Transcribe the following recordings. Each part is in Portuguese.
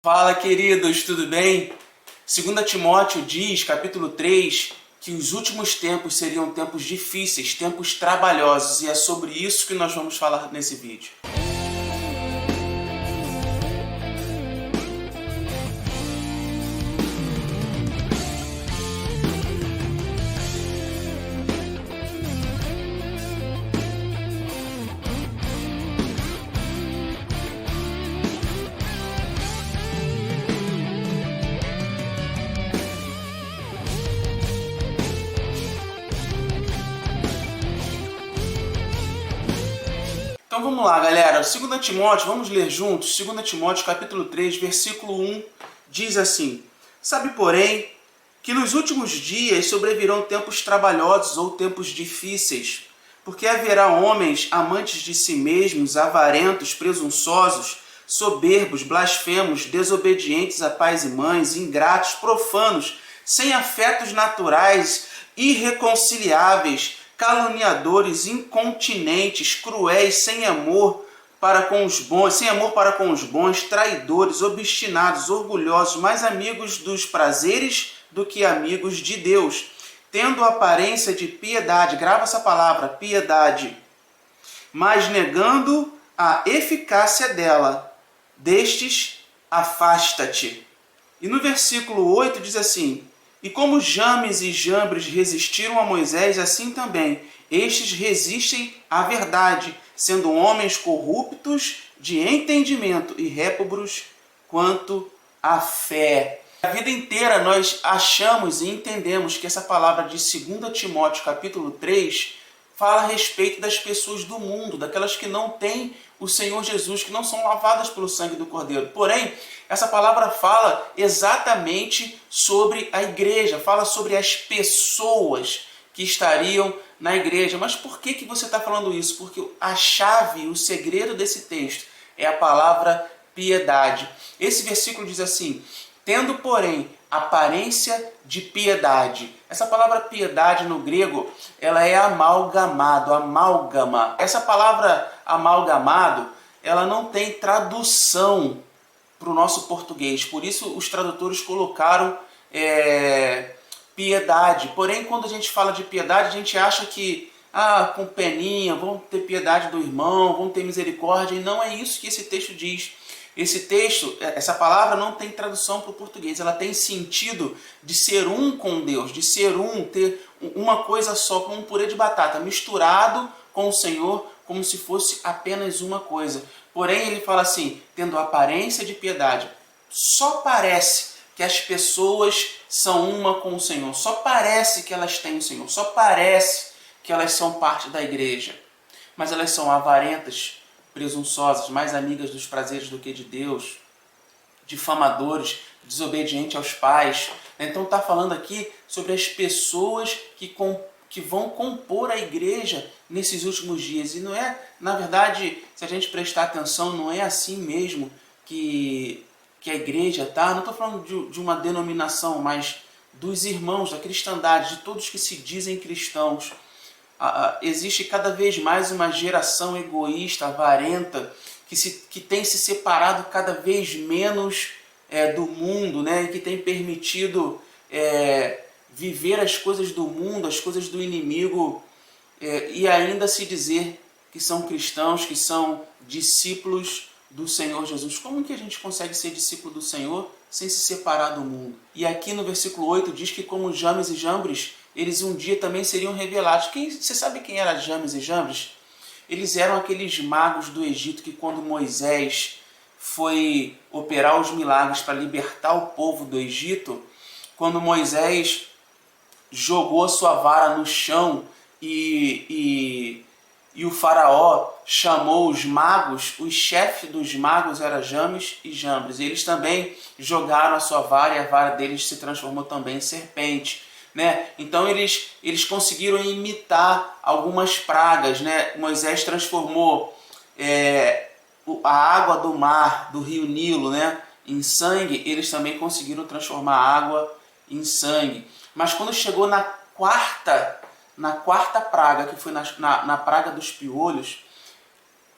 Fala, queridos, tudo bem? 2 Timóteo diz, capítulo 3, que os últimos tempos seriam tempos difíceis, tempos trabalhosos, e é sobre isso que nós vamos falar nesse vídeo. Então vamos lá, galera. 2 Timóteo, vamos ler juntos. 2 Timóteo, capítulo 3, versículo 1, diz assim: Sabe, porém, que nos últimos dias sobrevirão tempos trabalhosos ou tempos difíceis, porque haverá homens amantes de si mesmos, avarentos, presunçosos, soberbos, blasfemos, desobedientes a pais e mães, ingratos, profanos, sem afetos naturais, irreconciliáveis, caluniadores, incontinentes, cruéis, sem amor para com os bons, traidores, obstinados, orgulhosos, mais amigos dos prazeres do que amigos de Deus, tendo aparência de piedade, grava essa palavra, piedade, mas negando a eficácia dela. Destes, afasta-te. E no versículo 8 diz assim: E como James e Jambres resistiram a Moisés, assim também estes resistem à verdade, sendo homens corruptos de entendimento e réprobos quanto à fé. A vida inteira nós achamos e entendemos que essa palavra de 2 Timóteo capítulo 3 fala a respeito das pessoas do mundo, daquelas que não têm o Senhor Jesus, que não são lavadas pelo sangue do Cordeiro. Porém, essa palavra fala exatamente sobre a igreja, fala sobre as pessoas que estariam na igreja. Mas por que você está falando isso? Porque a chave, o segredo desse texto é a palavra piedade. Esse versículo diz assim: tendo, porém, aparência de piedade. Essa palavra piedade no grego, ela é amalgamado, amálgama. Essa palavra amalgamado, ela não tem tradução para o nosso português. Por isso os tradutores colocaram piedade. Porém, quando a gente fala de piedade, a gente acha que com peninha, vamos ter piedade do irmão, vamos ter misericórdia. E não é isso que esse texto diz. Esse texto, essa palavra não tem tradução para o português, ela tem sentido de ser um com Deus, de ser ter uma coisa só, como um purê de batata, misturado com o Senhor, como se fosse apenas uma coisa. Porém, ele fala assim, tendo aparência de piedade. Só parece que as pessoas são uma com o Senhor, só parece que elas têm o Senhor, só parece que elas são parte da igreja, mas elas são avarentas, presunçosas, mais amigas dos prazeres do que de Deus, difamadores, desobedientes aos pais. Então está falando aqui sobre as pessoas que vão compor a igreja nesses últimos dias. E não é, na verdade, se a gente prestar atenção, não é assim mesmo que a igreja está. Não estou falando de uma denominação, mas dos irmãos, da cristandade, de todos que se dizem cristãos. Existe cada vez mais uma geração egoísta, avarenta, que tem se separado cada vez menos do mundo, né? E que tem permitido viver as coisas do mundo, as coisas do inimigo, e ainda se dizer que são cristãos, que são discípulos do Senhor Jesus. Como que a gente consegue ser discípulo do Senhor sem se separar do mundo? E aqui no versículo 8 diz que como James e Jambres, eles um dia também seriam revelados. Você sabe quem era James e Jambres? Eles eram aqueles magos do Egito que quando Moisés foi operar os milagres para libertar o povo do Egito, quando Moisés jogou a sua vara no chão e o faraó chamou os magos, os chefes dos magos eram James e Jambres. Eles também jogaram a sua vara e a vara deles se transformou também em serpente. Né? Então eles conseguiram imitar algumas pragas. Né? Moisés transformou a água do mar, do rio Nilo, né, em sangue. Eles também conseguiram transformar a água em sangue. Mas quando chegou na quarta praga, que foi na praga dos piolhos,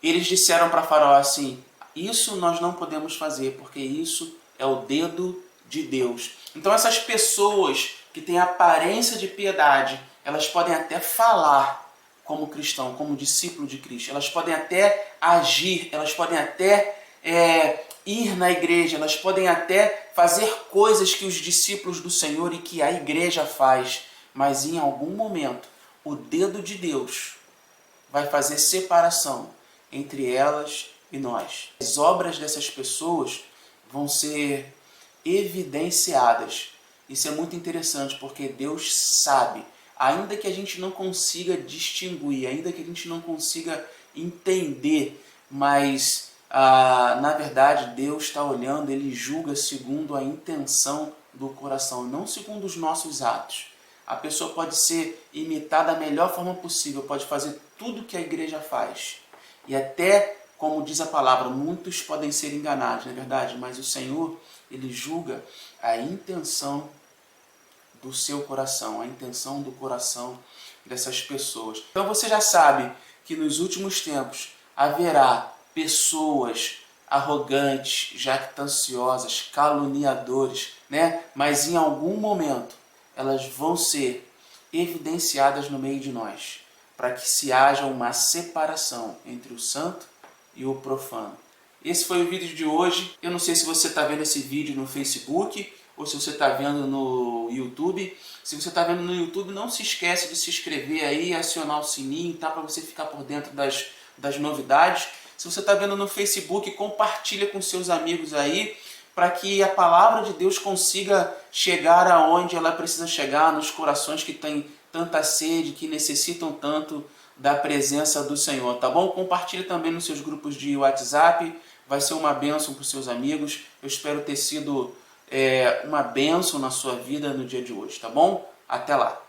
eles disseram para Faraó assim: isso nós não podemos fazer, porque isso é o dedo de Deus. Então essas pessoas que têm aparência de piedade, elas podem até falar como cristão, como discípulo de Cristo. Elas podem até agir, elas podem até ir na igreja, elas podem até fazer coisas que os discípulos do Senhor e que a igreja faz. Mas em algum momento, o dedo de Deus vai fazer separação entre elas e nós. As obras dessas pessoas vão ser evidenciadas. Isso é muito interessante, porque Deus sabe, ainda que a gente não consiga distinguir, ainda que a gente não consiga entender, mas na verdade Deus está olhando, Ele julga segundo a intenção do coração, não segundo os nossos atos. A pessoa pode ser imitada da melhor forma possível, pode fazer tudo que a igreja faz. E até, como diz a palavra, muitos podem ser enganados, não é verdade? Mas o Senhor, Ele julga a intenção do seu coração, a intenção do coração dessas pessoas. Então você já sabe que nos últimos tempos haverá pessoas arrogantes, jactanciosas, caluniadores, né? Mas em algum momento elas vão ser evidenciadas no meio de nós, para que se haja uma separação entre o santo e o profano. Esse foi o vídeo de hoje. Eu não sei se você está vendo esse vídeo no Facebook ou se você está vendo no YouTube. Se você está vendo no YouTube, não se esquece de se inscrever aí, acionar o sininho, tá? Para você ficar por dentro das novidades. Se você está vendo no Facebook, compartilha com seus amigos aí, para que a palavra de Deus consiga chegar aonde ela precisa chegar, nos corações que têm tanta sede, que necessitam tanto da presença do Senhor, tá bom? Compartilhe também nos seus grupos de WhatsApp, vai ser uma bênção para os seus amigos. Eu espero ter sido uma bênção na sua vida no dia de hoje, tá bom? Até lá!